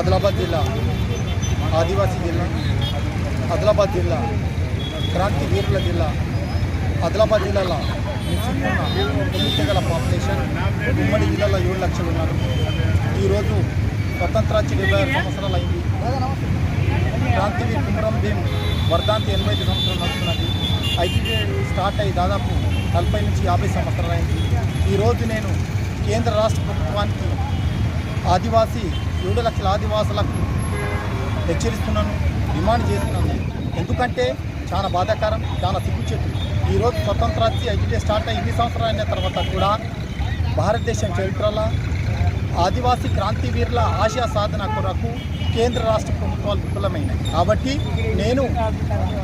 ఆదిలాబాద్ జిల్లా ఆదివాసీ జిల్లా, ఆదిలాబాద్ జిల్లా క్రాంతి వీరుల జిల్లా. ఆదిలాబాద్ జిల్లాలో నివసిస్తున్న గల పాపులేషన్ ఉమ్మడి జిల్లాలో 7 లక్షలు ఉన్నారు. ఈరోజు స్వతంత్ర 76 సంవత్సరాలు అయింది. క్రాంతివీర్ కుమ్రం భీం వర్ధంతి 85 సంవత్సరాలు నడుస్తున్నది. ఐటీడీ స్టార్ట్ అయ్యి దాదాపు 40 నుంచి 50 సంవత్సరాలు అయింది. ఈరోజు నేను కేంద్ర రాష్ట్ర ప్రభుత్వానికి ఆదివాసీ 7 లక్షల ఆదివాసులకు హెచ్చరిస్తున్నాను, డిమాండ్ చేస్తున్నాను. ఎందుకంటే చాలా బాధాకరం, చాలా సిగ్గుచేటు. ఈరోజు స్వతంత్ర ఐటీడీ స్టార్ట్ అయ్యి 20 సంవత్సరాలు అయిన తర్వాత కూడా భారతదేశం చరిత్రలో ఆదివాసీ క్రాంతివీరుల ఆశయ సాధన కొరకు కేంద్ర రాష్ట్ర ప్రభుత్వాలు విఫలమైనాయి. కాబట్టి నేను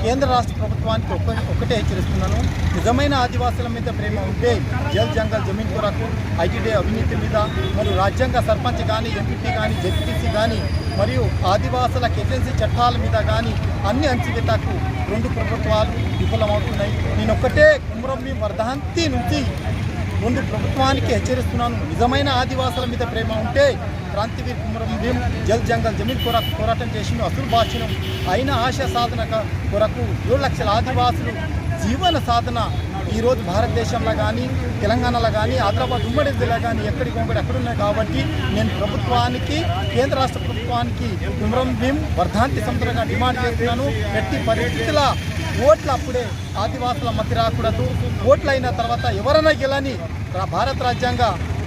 కేంద్ర రాష్ట్ర ప్రభుత్వానికి ఒకటే హెచ్చరిస్తున్నాను. నిజమైన ఆదివాసుల మీద ప్రేమ ఉంటే జల్ జంగల్ జమీన్ కొరకు ఐటీడీ అవినీతి మీద మరియు రాజ్యాంగ సర్పంచ్ కానీ, ఎంపీటీ కానీ, జెడ్పీటీసీ కానీ మరియు ఆదివాసుల ఏజెన్సీ చట్టాల మీద కానీ అన్ని అంచువేతకు 2 ప్రభుత్వాలు విఫలమవుతున్నాయి. నేను ఒక్కటే కుమ్రం భీం వర్ధంతి నుంచి 2 ప్రభుత్వానికి హెచ్చరిస్తున్నాను. నిజమైన ఆదివాసుల మీద ప్రేమ ఉంటే క్రాంతివీర్ కుమ్రం భీం జల్ జంగల్ జమీన్ కొరకు పోరాటం చేసిన అసలు భాషను అయిన ఆశయ సాధన కొరకు 7 లక్షల ఆదివాసులు జీవన సాధన ఈరోజు భారతదేశంలో కానీ, తెలంగాణలో కానీ, ఆదిలాబాద్ ఉమ్మడి జిల్లా కానీ ఎక్కడికి ఎక్కడున్నాయి. కాబట్టి నేను ప్రభుత్వానికి, కేంద్ర రాష్ట్ర ప్రభుత్వానికి కుమ్రం భీం వర్ధంతి సందర్భంగా డిమాండ్ చేస్తున్నాను. ఎట్టి పరిస్థితుల ఓట్లు అప్పుడే ఆదివాసుల మధ్య రాకూడదు. ఓట్లు అయిన తర్వాత ఎవరైనా గెలని భారత రాజ్యాంగ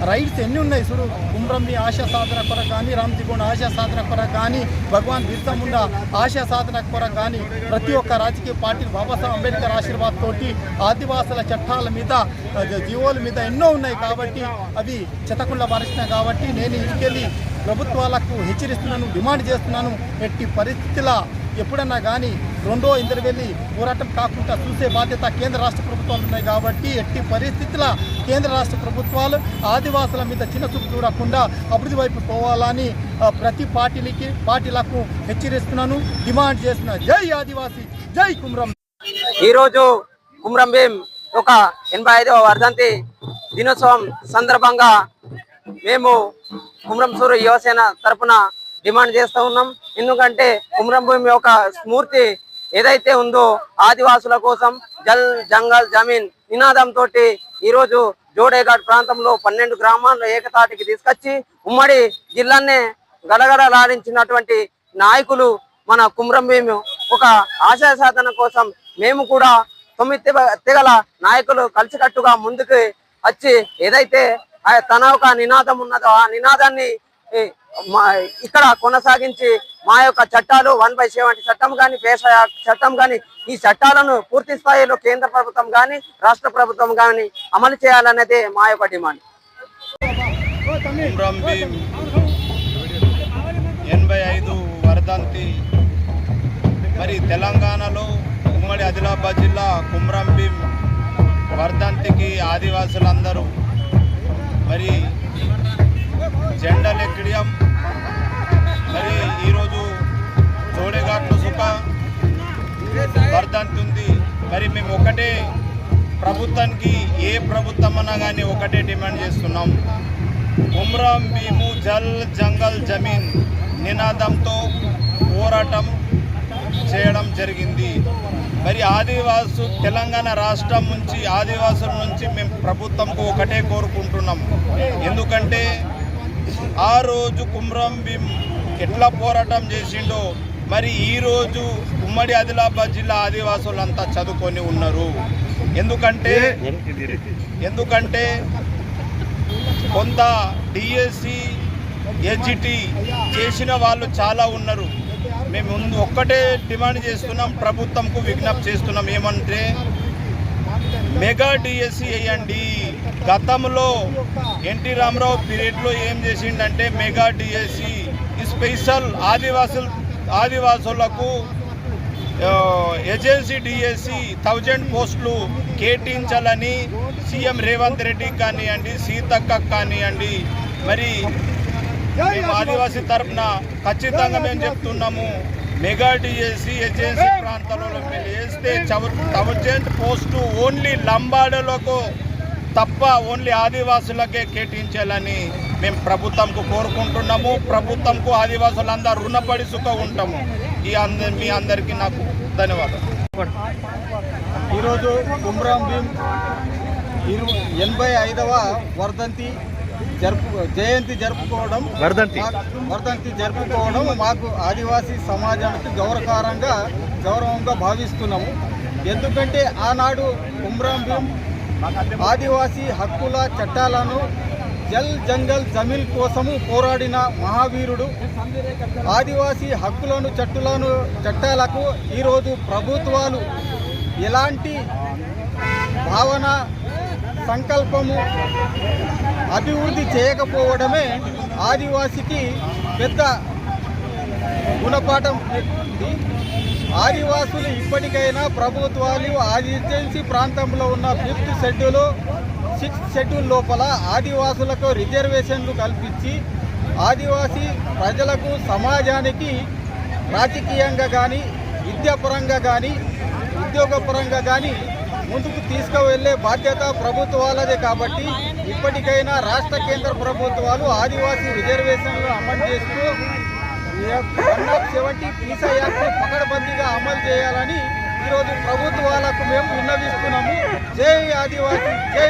రైట్స్ ఎన్ని ఉన్నాయి చూడు. కుమ్రం భీం ఆశయ సాధన కొరకు కానీ, రామ్జీ గోండ్ ఆశయ సాధన కొరకు కానీ, భగవాన్ బిర్సా ముండా ఆశయ సాధన కొరకు కానీ ప్రతి ఒక్క రాజకీయ పార్టీలు బాబాసాహెబ్ అంబేద్కర్ ఆశీర్వాద్ తోటి ఆదివాసుల చట్టాల మీద, జీవోల మీద ఎన్నో ఉన్నాయి. కాబట్టి అవి చెతకుండా పారిస్తున్నాయి. కాబట్టి నేను ఇంటికెళ్ళి ప్రభుత్వాలకు హెచ్చరిస్తున్నాను, డిమాండ్ చేస్తున్నాను. ఎట్టి పరిస్థితుల ఎప్పుడన్నా కానీ రెండో ఇందరు వెళ్ళి పోరాటం కాకుండా చూసే బాధ్యత కేంద్ర రాష్ట్ర ప్రభుత్వాలు ఉన్నాయి. కాబట్టి ఎట్టి పరిస్థితుల కేంద్ర రాష్ట్ర ప్రభుత్వాలు ఆదివాసుల మీద చిన్న చూపు చూడకుండా అభివృద్ధి వైపు పోవాలని ప్రతి పార్టీలకు హెచ్చరిస్తున్నాను, డిమాండ్ చేస్తున్నాను. జై ఆదివాసీ, జై కుమ్రం. ఈరోజు కుమ్రం భీం ఒక 85వ వర్ధంతి దినోత్సవం సందర్భంగా మేము కుమ్రం సూరు యువసేన తరఫున డిమాండ్ చేస్తూ ఉన్నాం. ఎందుకంటే కుమ్రం భీం యొక్క స్ఫూర్తి ఏదైతే ఉందో ఆదివాసుల కోసం జల్ జంగల్ జమీన్ నినాదంతో ఈరోజు జోడేఘాట్ ప్రాంతంలో 12 గ్రామాలను ఏకతాటికి తీసుకొచ్చి ఉమ్మడి జిల్లానే గడగడలాడించినటువంటి నాయకులు మన కుమ్రం భీం ఒక ఆశయ సాధన కోసం మేము కూడా 9 తెగల నాయకులు కలిసికట్టుగా ముందుకు వచ్చి ఏదైతే తన ఒక నినాదం ఉన్నదో ఆ నినాదాన్ని ఇక్కడ కొనసాగించి మా యొక్క చట్టాలు 1/70 చట్టం కానీ, పేష చట్టం కానీ ఈ చట్టాలను పూర్తి స్థాయిలో కేంద్ర ప్రభుత్వం కానీ, రాష్ట్ర ప్రభుత్వం కానీ అమలు చేయాలనేది మా యొక్క డిమాండ్. కుమ్రం భీం 85 వర్ధంతి మరి తెలంగాణలో ఉమ్మడి ఆదిలాబాద్ జిల్లా కుమ్రం భీం వర్ధంతికి ఆదివాసులందరూ మరి జెండాలు ఎక్కడియం. మరి ఈరోజు జోడేఘాట్లో సుఖ వర్ధంతి ఉంది. మరి మేము ఒకటే ప్రభుత్వానికి, ఏ ప్రభుత్వం అన్నా కానీ ఒకటే డిమాండ్ చేస్తున్నాం. కుమ్రం భీము జల్ జంగల్ జమీన్ నినాదంతో పోరాటం చేయడం జరిగింది. మరి ఆదివాసు తెలంగాణ రాష్ట్రం నుంచి, ఆదివాసుల నుంచి మేము ప్రభుత్వంకు ఒకటే కోరుకుంటున్నాం. ఎందుకంటే ఆ రోజు కుమ్రం భీం ఎట్లా పోరాటం చేసిండో మరి ఈరోజు ఉమ్మడి ఆదిలాబాద్ జిల్లా ఆదివాసులంతా చదువుకొని ఉన్నారు. ఎందుకంటే కొంత డిఎస్సి ఎస్జిటి చేసిన వాళ్ళు చాలా ఉన్నారు. మేము ఒక్కటే డిమాండ్ చేస్తున్నాం, ప్రభుత్వంకు విజ్ఞప్తి చేస్తున్నాం. ఏమంటే మెగా డిఎస్సి వేయండి. గతంలో ఎన్టీ రామారావు పీరియడ్లో ఏం చేసిండంటే మెగా డిఎస్సి స్పెషల్ ఆదివాసులకు ఏజెన్సీ డిఎస్సి 1000 పోస్టులు కేటాయించాలని సీఎం రేవంత్ రెడ్డికి కానివ్వండి, సీతక్క కానివ్వండి, మరి మేము ఆదివాసీ తరఫున ఖచ్చితంగా మేము చెప్తున్నాము. మెగా డిఎస్సి ఏజెన్సీ ప్రాంతాలలో వేస్తే 1000 పోస్టు ఓన్లీ లంబాడలకు తప్ప ఓన్లీ ఆదివాసులకే కేటాయించాలని మేము ప్రభుత్వంకు కోరుకుంటున్నాము. ప్రభుత్వంకు ఆదివాసులందరూ రుణపడి సుఖ ఉంటాము. మీ అందరికీ నాకు ధన్యవాదాలు. ఈరోజు కుమ్రం భీం 85వ జయంతి జరుపుకోవడం మాకు ఆదివాసీ సమాజానికి గౌరవంగా భావిస్తున్నాము. ఎందుకంటే ఆనాడు కుమ్రం భీం ఆదివాసీ హక్కుల చట్టాలను జల్ జంగల్ జమీన్ కోసము పోరాడిన మహావీరుడు. ఆదివాసీ హక్కులను చట్టాలకు ఈరోజు ప్రభుత్వాలు ఎలాంటి భావన సంకల్పము అభివృద్ధి చేయకపోవడమే ఆదివాసికి పెద్ద గుణపాఠం. ఆదివాసులు ఇప్పటికైనా ప్రభుత్వాలు ఆదివాసీ ప్రాంతంలో ఉన్న 5th షెడ్యూల్ 6th షెడ్యూల్ లోపల ఆదివాసులకు రిజర్వేషన్లు కల్పించి ఆదివాసీ ప్రజలకు సమాజానికి రాజకీయంగా కానీ విద్యాపరంగా కానీ ఉద్యోగపరంగా కానీ ముందుకు తీసుకువెళ్ళే బాధ్యత ప్రభుత్వాలదే. కాబట్టి ఇప్పటికైనా రాష్ట్ర కేంద్ర ప్రభుత్వాలు ఆదివాసీ రిజర్వేషన్లు అమలు చేస్తూ 170 పీసా యాక్ట్ పకడ్బందీగా అమలు చేయాలని ఈరోజు ప్రభుత్వాలకు మేము విన్నవిస్తున్నాము. జై ఆదివాసీ, జై.